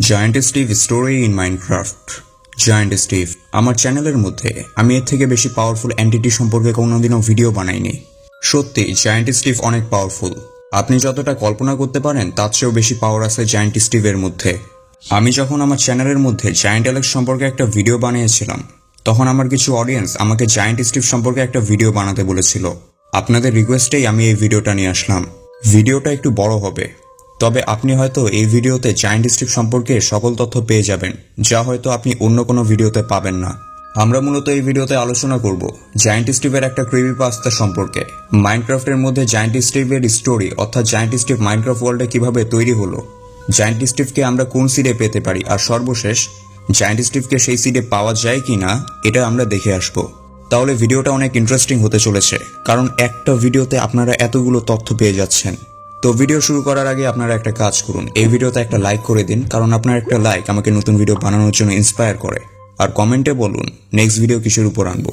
Giant Steve story in Minecraft. Giant Steve আমার চ্যানেলের মধ্যে আমি এর থেকে বেশি পাওয়ারফুল এন্টিটি সম্পর্কে কোনোদিনও ভিডিও বানাইনি। সত্যি জায়ান্ট স্টিভ অনেক পাওয়ারফুল। আপনি যতটা কল্পনা করতে পারেন তার চেয়েও বেশি পাওয়ার আছে জায়ান্ট স্টিভের মধ্যে। আমি যখন আমার চ্যানেলের মধ্যে জায়ান্ট অ্যালেক্স সম্পর্কে একটা ভিডিও বানিয়েছিলাম, তখন আমার কিছু অডিয়েন্স আমাকে জায়ান্ট স্টিভ সম্পর্কে একটা ভিডিও বানাতে বলেছিল। আপনাদের রিকোয়েস্টেই আমি এই ভিডিওটা নিয়ে আসলাম। ভিডিওটা একটু বড় হবে, তবে আপনি হয়তো এই ভিডিওতে জায়ান্ট স্টিভ সম্পর্কে সকল তথ্য পেয়ে যাবেন, যা হয়তো আপনি অন্য কোনো ভিডিওতে পাবেন না। আমরা মূলত এই ভিডিওতে আলোচনা করব জায়ান্ট স্টিভের একটা ক্রিপিপাস্তা সম্পর্কে, মাইনক্রাফটের মধ্যে জায়ান্ট স্টিভের স্টোরি অর্থাৎ জায়ান্ট স্টিভ মাইনক্রাফট ওয়ার্ল্ডে কিভাবে তৈরি হলো, জায়ান্ট স্টিভকে আমরা কোন সিডে পেতে পারি, আর সর্বশেষ জায়ান্ট স্টিভকে সেই সিডে পাওয়া যায় কিনা এটা আমরা দেখে আসব। তাহলে ভিডিওটা অনেক ইন্টারেস্টিং হতে চলেছে, কারণ একটা ভিডিওতে আপনারা এতগুলো তথ্য পেয়ে যাচ্ছেন। তো ভিডিও শুরু করার আগে আপনারা একটা কাজ করুন, এই ভিডিওতে একটা লাইক করে দিন, কারণ আপনার একটা লাইক আমাকে নতুন ভিডিও বানানোর জন্য ইন্সপায়ার করে। আর কমেন্টে বলুন নেক্সট ভিডিও কিসের উপর আনবো,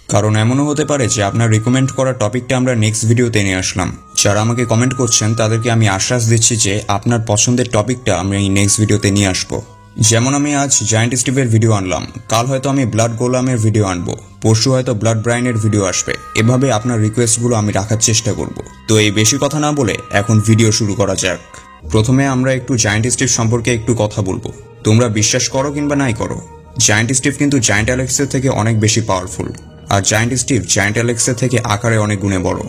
কারণ এমনও হতে পারে যে আপনার রিকমেন্ড করা টপিকটা আমরা নেক্সট ভিডিওতে নিয়ে আসলাম। যারা আমাকে কমেন্ট করছেন তাদেরকে আমি আশ্বাস দিচ্ছি যে আপনার পছন্দের টপিকটা আমি এই নেক্সট ভিডিওতে নিয়ে আসবো। যেমন আমি আজ জায়ান্ট স্টিভের ভিডিও আনলাম, কাল হয়তো আমি ব্লাড গোলামের ভিডিও আনবো, পরশু হয়তো ব্লাড ব্রাইনের ভিডিও আসবে। এভাবে আপনার রিকোয়েস্টগুলো আমি রাখার চেষ্টা করব। তো এই বেশি কথা না বলে এখন ভিডিও শুরু করা যাক। প্রথমে আমরা একটু জায়ান্ট স্টিভ সম্পর্কে একটু কথা বলবো। তোমরা বিশ্বাস করো কিংবা নাই করো, জায়ান্ট স্টিভ কিন্তু জায়ান্ট অ্যালেক্সের থেকে অনেক বেশি পাওয়ারফুল। আর জায়ান্ট স্টিভ জায়ান্ট অ্যালেক্সের থেকে আকারে অনেক গুণে বড়।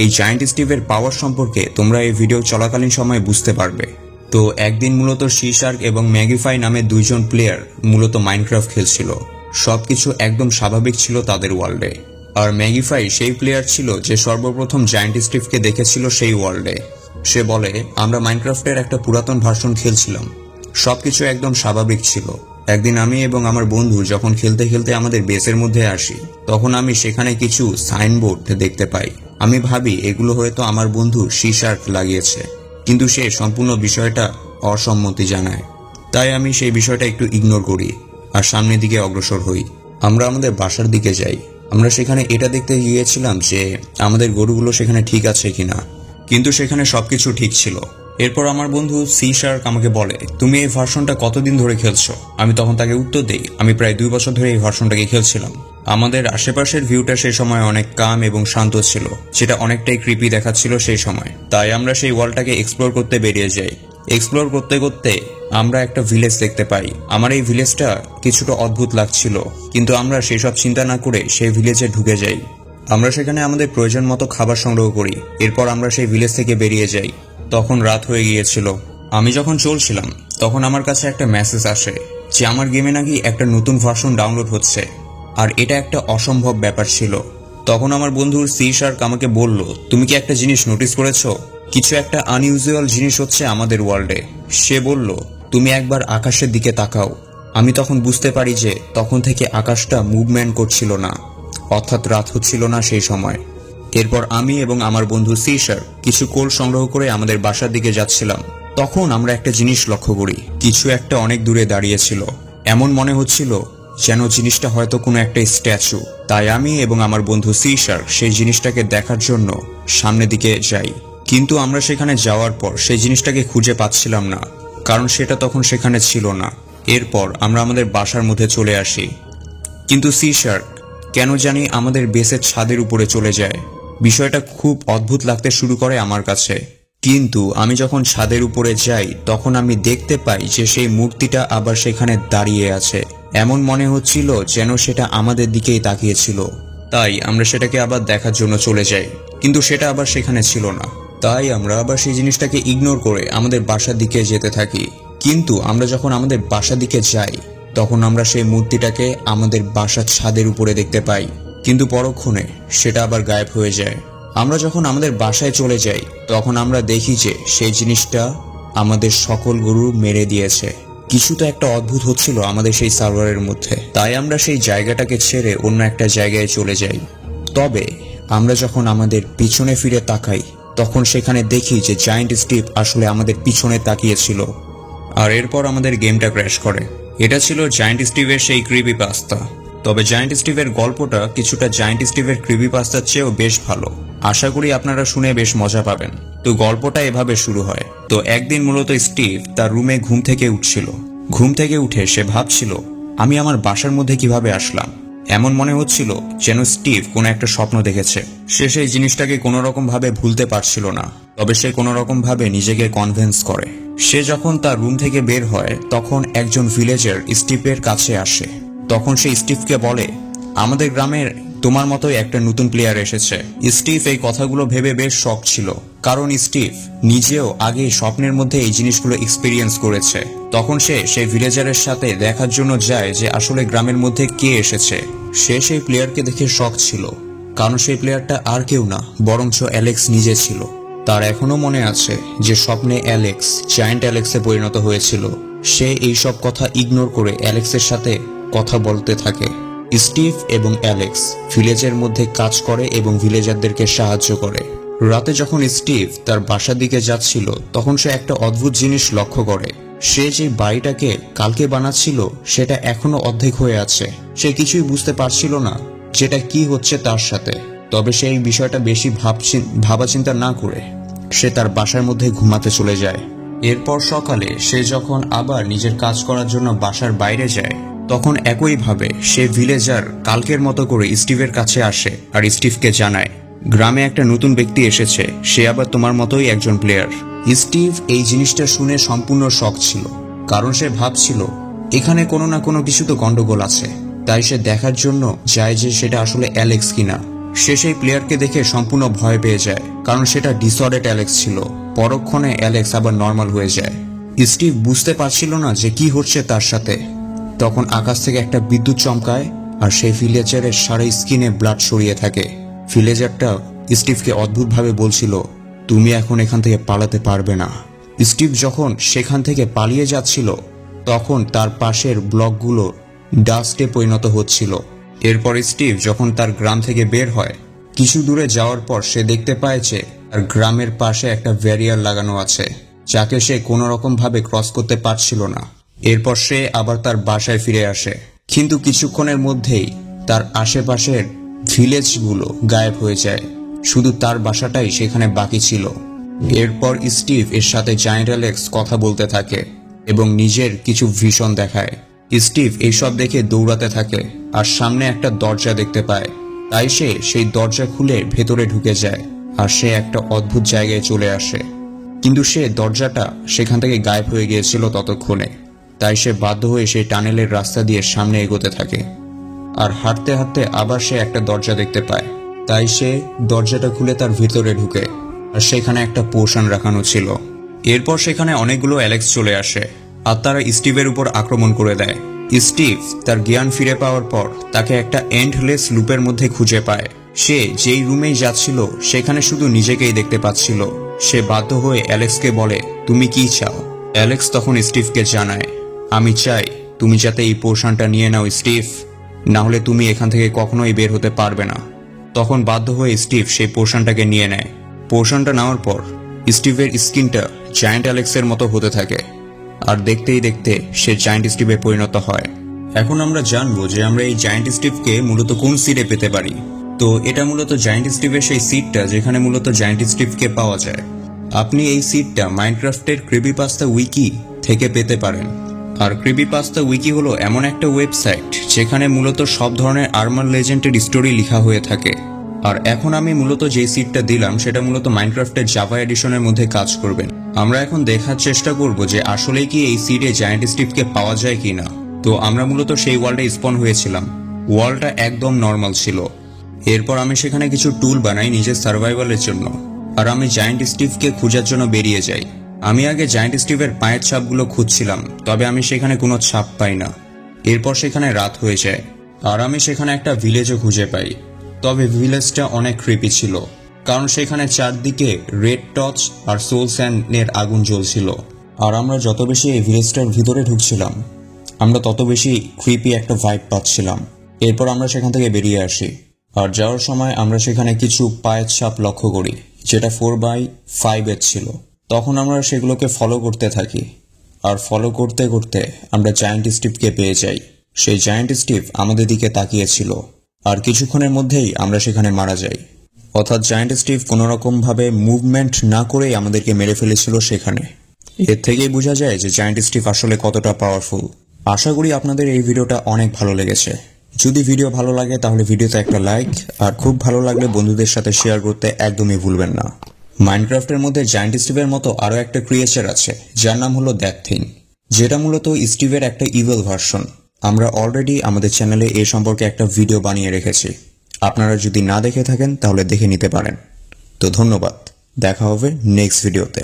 এই জায়ান্ট স্টিভের পাওয়ার সম্পর্কে তোমরা এই ভিডিও চলাকালীন সময়ে বুঝতে পারবে। তো একদিন মূলত সি-শার্ক এবং ম্যাগিফাই নামে দুইজন প্লেয়ার মূলত মাইনক্রাফট খেলছিল। সবকিছু একদম স্বাভাবিক ছিল তাদের ওয়ার্ল্ডে। আর ম্যাগিফাই সেই প্লেয়ার ছিল যে সর্বপ্রথম জায়ান্ট স্টিভকে দেখেছিল সেই ওয়ার্ল্ডে। সে বলে, আমরা মাইনক্রাফটের একটা পুরাতন ভার্সন খেলছিলাম, সবকিছু একদম স্বাভাবিক ছিল। একদিন আমি এবং আমার বন্ধু যখন খেলতে খেলতে আমাদের বেসের মধ্যে আসি, তখন আমি সেখানে কিছু সাইনবোর্ড দেখতে পাই। আমি ভাবি এগুলো হয়তো আমার বন্ধু সি-শার্ক লাগিয়েছে, কিন্তু সে সম্পূর্ণ বিষয়টা অসম্মতি জানায়। তাই আমি সেই বিষয়টা একটু ইগনোর করি আর সামনের দিকে অগ্রসর হই। আমরা আমাদের বাসার দিকে যাই। আমরা সেখানে এটা দেখতে গিয়েছিলাম যে আমাদের গরুগুলো সেখানে ঠিক আছে কিনা, কিন্তু সেখানে সবকিছু ঠিক ছিল। এরপর আমার বন্ধু সি-শার্ক আমাকে বলে, তুমি এই ভার্সনটা কতদিন ধরে খেলছো? আমি তখন তাকে উত্তর দেই, আমি প্রায় 2 বছর ধরে এই ভার্সনটাকে খেলছিলাম। আমাদের আশেপাশের ভিউটা সেই সময় অনেক কাম এবং শান্ত ছিল, যেটা অনেকটাই ক্রিপি দেখাচ্ছিল সেই সময়। তাই আমরা সেই ওয়ার্ল্ডটাকে এক্সপ্লোর করতে বেরিয়ে যাই। এক্সপ্লোর করতে করতে আমরা একটা ভিলেজ দেখতে পাই। আমার এই ভিলেজটা কিছুটা অদ্ভুত লাগছিল, কিন্তু আমরা সেই সব চিন্তা না করে সেই ভিলেজে ঢুকে যাই। আমরা সেখানে আমাদের প্রয়োজন মতো খাবার সংগ্রহ করি। এরপর আমরা সেই ভিলেজ থেকে বেরিয়ে যাই। তখন রাত হয়ে গিয়েছিল। আমি যখন চলছিলাম তখন আমার কাছে একটা মেসেজ আসে যে আমার গেমে নাকি একটা নতুন ভার্সন ডাউনলোড হচ্ছে, আর এটা একটা অসম্ভব ব্যাপার ছিল। তখন আমার বন্ধুর সি-শার্ক আমাকে বলল, তুমি কি একটা জিনিস নোটিস করেছো? কিছু একটা আনইউজুয়াল জিনিস হচ্ছে আমাদের ওয়ার্ল্ডে। সে বলল, তুমি একবার আকাশের দিকে তাকাও। আমি তখন বুঝতে পারি যে তখন থেকে আকাশটা মুভমেন্ট করছিল না, অর্থাৎ রাত হচ্ছিল না সেই সময়। এরপর আমি এবং আমার বন্ধু সি-শার্ক কিছু কোল সংগ্রহ করে আমাদের বাসার দিকে যাচ্ছিলাম। তখন আমরা একটা জিনিস লক্ষ্য করি, কিছু একটা অনেক দূরে দাঁড়িয়েছিল। এমন মনে হচ্ছিল যেন জিনিসটা হয়তো কোনো একটা স্ট্যাচু। তাই আমি এবং আমার বন্ধু সি-শার্ক সেই জিনিসটাকে দেখার জন্য সামনের দিকে যাই। কিন্তু আমরা সেখানে যাওয়ার পর সেই জিনিসটাকে খুঁজে পাচ্ছিলাম না, কারণ সেটা তখন সেখানে ছিল না। এরপর আমরা আমাদের বাসার মধ্যে চলে আসি, কিন্তু সি-শার্ক কেন জানি আমাদের বেসের ছাদের উপরে চলে যায়। বিষয়টা খুব অদ্ভুত লাগতে শুরু করে আমার কাছে। কিন্তু আমি যখন ছাদের উপরে যাই তখন আমি দেখতে পাই যে সেই মূর্তিটা আবার সেখানে দাঁড়িয়ে আছে। এমন মনে হচ্ছিল যেন সেটা আমাদের দিকেই তাকিয়েছিল। তাই আমরা সেটাকে আবার দেখার জন্য চলে যাই, কিন্তু সেটা আবার সেখানে ছিল না। তাই আমরা আবার সেই জিনিসটাকে ইগনোর করে আমাদের বাসার দিকে যেতে থাকি। কিন্তু আমরা যখন আমাদের বাসার দিকে যাই তখন আমরা সেই মূর্তিটাকে আমাদের বাসার ছাদের উপরে দেখতে পাই, কিন্তু পরক্ষণে সেটা আবার গায়েব হয়ে যায়। আমরা যখন আমাদের বাসায় চলে যাই তখন আমরা দেখি যে সেই জিনিসটা আমাদের সকল গরু মেরে দিয়েছে। কিছু তো একটা অদ্ভুত হচ্ছিল আমাদের সেই সার্ভারের মধ্যে। তাই আমরা সেই জায়গাটাকে ছেড়ে অন্য একটা জায়গায় চলে যাই। তবে আমরা যখন আমাদের পিছনে ফিরে তাকাই তখন সেখানে দেখি যে জায়ান্ট স্টিভ আসলে আমাদের পিছনে তাকিয়েছিল। আর এরপর আমাদের গেমটা ক্র্যাশ করে। এটা ছিল জায়ান্ট স্টিভের সেই ক্রিপিপাস্তা। তবে জায়ান্ট স্টিভের গল্পটা কিছুটা জায়ান্ট স্টিভের ক্রিপিপাস্তার চেয়েও বেশ ভালো। আশা করি আপনারা শুনে বেশ মজা পাবেন। তো গল্পটা এভাবে শুরু হয়। তো একদিন মূলত স্টিভ তার রুমে ঘুম থেকে উঠছিল। ঘুম থেকে উঠে সে ভাবছিল, আমি আমার বাসার মধ্যে কিভাবে আসলাম। এমন মনে হচ্ছিল যেন স্টিভ কোনো একটা স্বপ্ন দেখেছে। সে সেই জিনিসটাকে কোনো রকম ভাবে ভুলতে পারছিল না। তবে সে কোনো রকম ভাবে নিজেকে কনভিন্স করে। সে যখন তার রুম থেকে বের হয় তখন একজন ভিলেজার স্টিভের কাছে আসে। তখন সে স্টিভকে বলে, আমাদের গ্রামের তোমার মতোই একটা নতুন প্লেয়ার এসেছে। স্টিভ এই কথাগুলো ভেবে বেশ শক ছিল, কারণ স্টিভ নিজেও আগে স্বপ্নের মধ্যে এই জিনিসগুলো এক্সপিরিয়েন্স করেছে। তখন সে সেই ভিলেজারের সাথে দেখার জন্য যায় যে আসলে গ্রামের মধ্যে কে এসেছে। সে সেই প্লেয়ারকে দেখে শক ছিল, কারণ সেই প্লেয়ারটা আর কেউ না, বরঞ্চ অ্যালেক্স নিজে ছিল। তার এখনো মনে আছে যে স্বপ্নে অ্যালেক্স জায়ান্ট অ্যালেক্সে পরিণত হয়েছিল। সে এই সব কথা ইগনোর করে অ্যালেক্সের সাথে কথা বলতে থাকে। স্টিভ এবং অ্যালেক্স ভিলেজের মধ্যে কাজ করে এবং ভিলেজারদেরকে সাহায্য করে। রাতে যখন স্টিভ তার বাসার দিকে যাচ্ছিল তখন সে একটা অদ্ভুত জিনিস লক্ষ্য করে। সে যে বাড়িটাকে কালকে বানাচ্ছিল সেটা এখনো অর্ধেক হয়ে আছে। সে কিছুই বুঝতে পারছিল না যেটা কি হচ্ছে তার সাথে। তবে সে এই বিষয়টা বেশি ভাবাচিন্তা না করে সে তার বাসার মধ্যে ঘুমাতে চলে যায়। এরপর সকালে সে যখন আবার নিজের কাজ করার জন্য বাসার বাইরে যায় তখন একইভাবে সে ভিলেজার কালকের মতো করে স্টিভের কাছে আসে আর স্টিভকে জানায়, গ্রামে একটা নতুন ব্যক্তি এসেছে, সে আবার তোমার মতোই একজন প্লেয়ার। স্টিভ এই জিনিসটা শুনে সম্পূর্ণ শক ছিল, কারণ সে ভাবছিল এখানে কোনো না কোনো কিছু তো গন্ডগোল আছে। তাই সে দেখার জন্য যায় যে সেটা আসলে অ্যালেক্স কিনা। সে সেই প্লেয়ারকে দেখে সম্পূর্ণ ভয় পেয়ে যায়, কারণ সেটা ডিসঅর্ডার অ্যালেক্স ছিল। পরক্ষণে অ্যালেক্স আবার নর্মাল হয়ে যায়। স্টিভ বুঝতে পারছিল না যে কি হচ্ছে তার সাথে। তখন আকাশ থেকে একটা বিদ্যুৎ চমকায় আর সেই ভিলেজারের সারা স্কিনে ব্লাড ছড়িয়ে থাকে। ভিলেজারটা স্টিভকে অদ্ভুতভাবে বলছিল, তুমি এখন এখান থেকে পালাতে পারবে না। স্টিভ যখন সেখান থেকে পালিয়ে যাচ্ছিল তখন তার পাশের ব্লকগুলো ডাস্টে পরিণত হচ্ছিল। এরপর স্টিভ যখন তার গ্রাম থেকে বের হয় কিছু দূরে যাওয়ার পর সে দেখতে পায় যে তার গ্রামের পাশে একটা ব্যারিয়ার লাগানো আছে, যাকে সে কোনো রকম ভাবে ক্রস করতে পারছিল না। এরপর সে আবার তার বাসায় ফিরে আসে, কিন্তু কিছুক্ষণের মধ্যেই তার আশেপাশের ভিলেজগুলো গায়েব হয়ে যায়। শুধু তার বাসাটাই সেখানে বাকি ছিল। এরপর স্টিভ এর সাথে জায়ান্ট অ্যালেক্স কথা বলতে থাকে এবং নিজের কিছু ভিশন দেখায়। স্টিভ এইসব দেখে দৌড়াতে থাকে আর সামনে একটা দরজা দেখতে পায়। তাই সে সেই দরজা খুলে ভেতরে ঢুকে যায় আর সে একটা অদ্ভুত জায়গায় চলে আসে। কিন্তু সে দরজাটা সেখান থেকে গায়েব হয়ে গিয়েছিল ততক্ষণে। তাই সে বাধ্য হয়ে সেই টানেলের রাস্তা দিয়ে সামনে এগোতে থাকে আর হাঁটতে হাঁটতে আবার সে একটা দরজা দেখতে পায়। তাই সে দরজাটা খুলে তার ভিতরে ঢুকে আর সেখানে একটা পোর্শন রাখানো ছিল। এরপর সেখানে অনেকগুলো অ্যালেক্স চলে আসে আর তারা স্টিভের উপর আক্রমণ করে দেয়। স্টিভ তার জ্ঞান ফিরে পাওয়ার পর তাকে একটা এন্ডলেস লুপের মধ্যে খুঁজে পায়। সে যেই রুমেই যাচ্ছিল সেখানে শুধু নিজেকেই দেখতে পাচ্ছিল। সে বাধ্য হয়ে অ্যালেক্সকে বলে, তুমি কি চাও? অ্যালেক্স তখন স্টিভকে জানায়, আমি চাই তুমি যাতে এই পোর্শনটা নিয়ে নাও স্টিভ, না হলে তুমি এখান থেকে কখনোই বের হতে পারবে না। তখন বাধ্য হয়ে স্টিভ সেই পোর্শনটাকে নিয়ে নেয়। পোর্শনটা নেওয়ার পর স্টিভের স্কিনটা জায়ান্ট অ্যালেক্সের মতো হতে থাকে আর দেখতেই দেখতে সে জায়ান্ট স্টিভে পরিণত হয়। এখন আমরা জানবো যে আমরা এই জায়ান্ট স্টিভকে মূলত কোন সিডে পেতে পারি। তো এটা মূলত জায়ান্ট স্টিভের সেই সিডটা যেখানে মূলত জায়ান্ট স্টিভকে পাওয়া যায়। আপনি এই সিডটা মাইনক্রাফটের ক্রিপিপাস্তা উইকি থেকে পেতে পারেন। আর ক্রিপিপাস্তা উইকি হলো এমন একটা ওয়েবসাইট যেখানে মূলত সব ধরনের আরমান লেজেন্ডের স্টোরি লেখা হয়ে থাকে। আর এখন আমি মূলত যে সিডটা দিলাম সেটা মূলত মাইনক্রাফটের জাভা এডিশনের মধ্যে কাজ করবেন। আমরা এখন দেখার চেষ্টা করব যে আসলেই কি এই সিডে জায়ান্ট স্টিভকে পাওয়া যায় কিনা। তো আমরা মূলত সেই ওয়ার্ল্ডে স্পন হয়েছিলাম। ওয়ার্ল্ডটা একদম নর্মাল ছিল। এরপর আমি সেখানে কিছু টুল বানাই নিজের সার্ভাইভালের জন্য আর আমি জায়ান্ট স্টিভকে খোঁজার জন্য বেরিয়ে যাই। আমি আগে জায়ান্ট স্টিভের পায়ের ছাপগুলো খুঁজছিলাম, তবে আমি সেখানে কোনো ছাপ পাই না। এরপর সেখানে রাত হয়ে যায় আর আমি সেখানে একটা ভিলেজও খুঁজে পাই। তবে ভিলেজটা অনেক ক্রিপি ছিল, কারণ সেখানে চারদিকে রেড টর্চ আর সোল স্যান্ডের আগুন জ্বলছিল। আর আমরা যত বেশি এই ভিলেজটার ভিতরে ঢুকছিলাম আমরা তত বেশি ক্রিপি একটা ভাইব পাচ্ছিলাম। এরপর আমরা সেখান থেকে বেরিয়ে আসি আর যাওয়ার সময় আমরা সেখানে কিছু পায়ের ছাপ লক্ষ্য করি যেটা 4x5 এর ছিল। তখন আমরা সেগুলোকে ফলো করতে থাকি আর ফলো করতে করতে আমরা জায়ান্ট স্টিভকে পেয়ে যাই। সেই জায়ান্ট স্টিভ আমাদের দিকে তাকিয়েছিল আর কিছুক্ষণের মধ্যেই আমরা সেখানে মারা যাই। অর্থাৎ জায়ান্ট স্টিভ কোনো রকম ভাবে মুভমেন্ট না করেই আমাদেরকে মেরে ফেলেছিল সেখানে। এর থেকেই বোঝা যায় যে জায়ান্ট স্টিভ আসলে কতটা পাওয়ারফুল। আশা করি আপনাদের এই ভিডিওটা অনেক ভালো লেগেছে। যদি ভিডিও ভালো লাগে তাহলে ভিডিওতে একটা লাইক, আর খুব ভালো লাগলে বন্ধুদের সাথে শেয়ার করতে একদমই ভুলবেন না। মাইনক্রাফটের মধ্যে জায়ান্ট স্টিভের মতো আরও একটা ক্রিয়েচার আছে যার নাম হলো দ্যাট থিং, যেটা মূলত স্টিভের একটা ইভিল ভার্সন। আমরা অলরেডি আমাদের চ্যানেলে এ সম্পর্কে একটা ভিডিও বানিয়ে রেখেছি, আপনারা যদি না দেখে থাকেন তাহলে দেখে নিতে পারেন। তো ধন্যবাদ, দেখা হবে নেক্সট ভিডিওতে।